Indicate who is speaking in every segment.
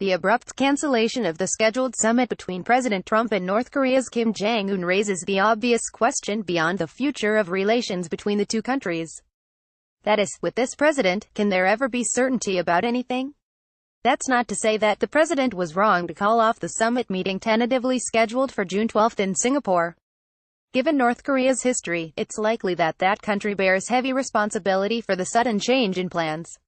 Speaker 1: The abrupt cancellation of the scheduled summit between President Trump and North Korea's Kim Jong-un raises the obvious question beyond the future of relations between the two countries. That is, with this president, can there ever be certainty about anything? That's not to say that the president was wrong to call off the summit meeting tentatively scheduled for June 12 in Singapore. Given North Korea's history, it's likely that that country bears heavy responsibility for the sudden change in plans.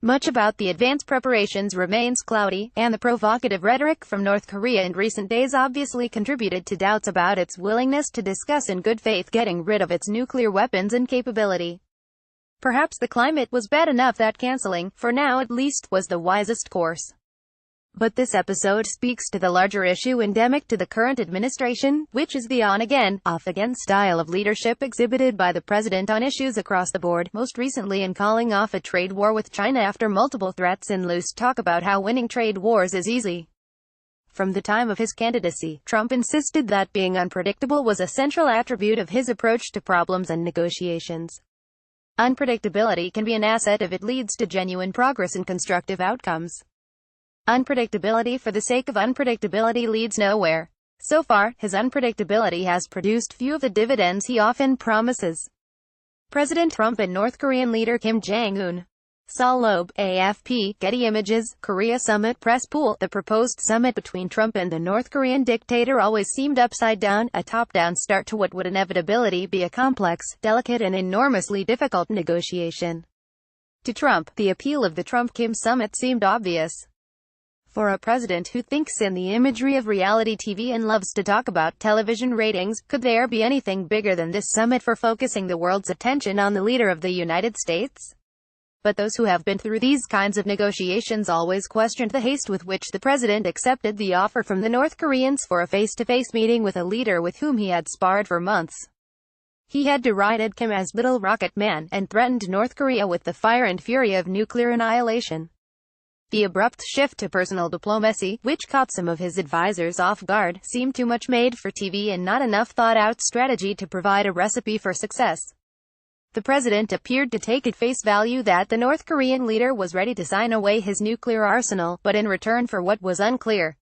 Speaker 1: Much about the advance preparations remains cloudy, and the provocative rhetoric from North Korea in recent days obviously contributed to doubts about its willingness to discuss in good faith getting rid of its nuclear weapons and capability. Perhaps the climate was bad enough that canceling, for now at least, was the wisest course. But this episode speaks to the larger issue endemic to the current administration, which is the on-again, off-again style of leadership exhibited by the president on issues across the board, most recently in calling off a trade war with China after multiple threats and loose talk about how winning trade wars is easy. From the time of his candidacy, Trump insisted that being unpredictable was a central attribute of his approach to problems and negotiations. Unpredictability can be an asset if it leads to genuine progress and constructive outcomes. Unpredictability for the sake of unpredictability leads nowhere. So far, his unpredictability has produced few of the dividends he often promises. President Trump and North Korean leader Kim Jong-un. Saul Loeb, AFP, Getty Images, Korea Summit Press Pool. The proposed summit between Trump and the North Korean dictator always seemed upside down, a top-down start to what would inevitably be a complex, delicate and enormously difficult negotiation. To Trump, the appeal of the Trump-Kim summit seemed obvious. For a president who thinks in the imagery of reality TV and loves to talk about television ratings, could there be anything bigger than this summit for focusing the world's attention on the leader of the United States? But those who have been through these kinds of negotiations always questioned the haste with which the president accepted the offer from the North Koreans for a face-to-face meeting with a leader with whom he had sparred for months. He had derided Kim as Little Rocket Man, and threatened North Korea with the fire and fury of nuclear annihilation. The abrupt shift to personal diplomacy, which caught some of his advisors off guard, seemed too much made for TV and not enough thought-out strategy to provide a recipe for success. The president appeared to take at face value that the North Korean leader was ready to sign away his nuclear arsenal, but in return for what was unclear.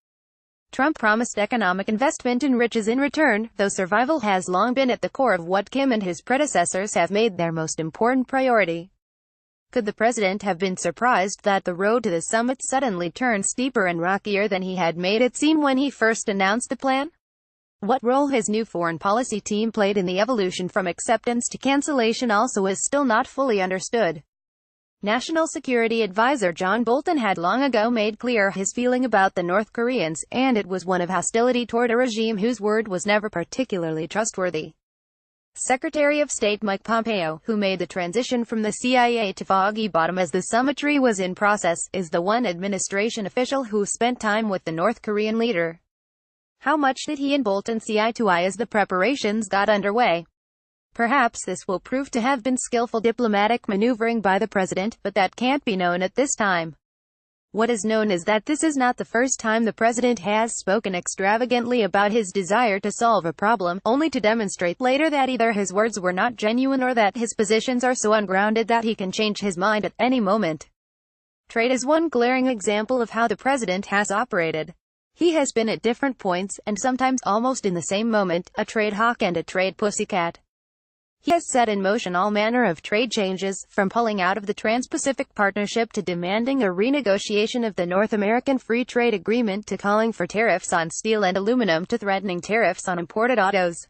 Speaker 1: Trump promised economic investment and riches in return, though survival has long been at the core of what Kim and his predecessors have made their most important priority. Could the president have been surprised that the road to the summit suddenly turned steeper and rockier than he had made it seem when he first announced the plan? What role his new foreign policy team played in the evolution from acceptance to cancellation also is still not fully understood. National Security Advisor John Bolton had long ago made clear his feeling about the North Koreans, and it was one of hostility toward a regime whose word was never particularly trustworthy. Secretary of State Mike Pompeo, who made the transition from the CIA to Foggy Bottom as the summitry was in process, is the one administration official who spent time with the North Korean leader. How much did he and Bolton see eye to eye as the preparations got underway? Perhaps this will prove to have been skillful diplomatic maneuvering by the president, but that can't be known at this time. What is known is that this is not the first time the president has spoken extravagantly about his desire to solve a problem, only to demonstrate later that either his words were not genuine or that his positions are so ungrounded that he can change his mind at any moment. Trade is one glaring example of how the president has operated. He has been at different points, and sometimes almost in the same moment, a trade hawk and a trade pussycat. He has set in motion all manner of trade changes, from pulling out of the Trans-Pacific Partnership to demanding a renegotiation of the North American Free Trade Agreement to calling for tariffs on steel and aluminum to threatening tariffs on imported autos.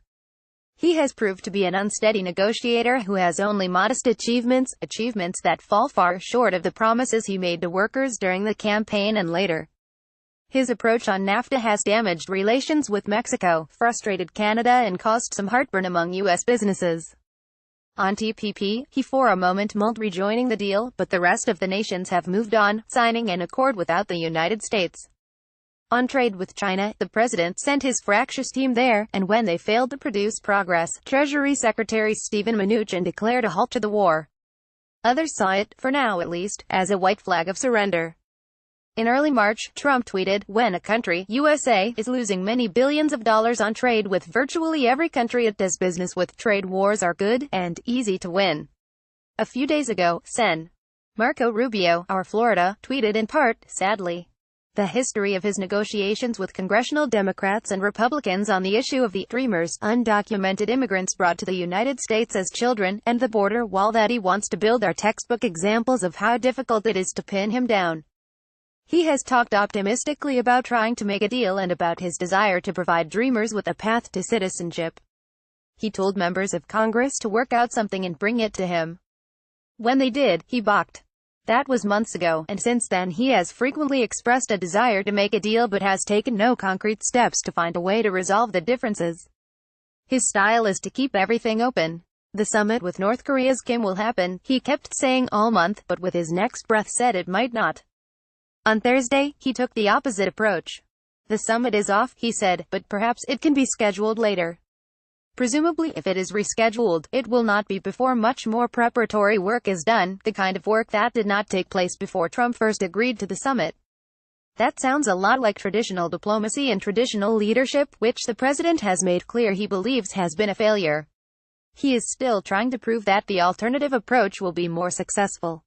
Speaker 1: He has proved to be an unsteady negotiator who has only modest achievements that fall far short of the promises he made to workers during the campaign and later. His approach on NAFTA has damaged relations with Mexico, frustrated Canada and caused some heartburn among U.S. businesses. On TPP, he for a moment mulled rejoining the deal, but the rest of the nations have moved on, signing an accord without the United States. On trade with China, the president sent his fractious team there, and when they failed to produce progress, Treasury Secretary Steven Mnuchin declared a halt to the war. Others saw it, for now at least, as a white flag of surrender. In early March, Trump tweeted, "When a country, USA, is losing many billions of dollars on trade with virtually every country it does business with, trade wars are good, and easy to win." A few days ago, Sen. Marco Rubio, our Florida, tweeted in part, "Sadly, the history of his negotiations with congressional Democrats and Republicans on the issue of the Dreamers, undocumented immigrants brought to the United States as children, and the border wall that he wants to build are textbook examples of how difficult it is to pin him down. He has talked optimistically about trying to make a deal and about his desire to provide Dreamers with a path to citizenship. He told members of Congress to work out something and bring it to him. When they did, he balked. That was months ago, and since then he has frequently expressed a desire to make a deal but has taken no concrete steps to find a way to resolve the differences. His style is to keep everything open. The summit with North Korea's Kim will happen, he kept saying all month, but with his next breath said it might not. On Thursday, he took the opposite approach. The summit is off, he said, but perhaps it can be scheduled later. Presumably, if it is rescheduled, it will not be before much more preparatory work is done, the kind of work that did not take place before Trump first agreed to the summit. That sounds a lot like traditional diplomacy and traditional leadership, which the president has made clear he believes has been a failure. He is still trying to prove that the alternative approach will be more successful.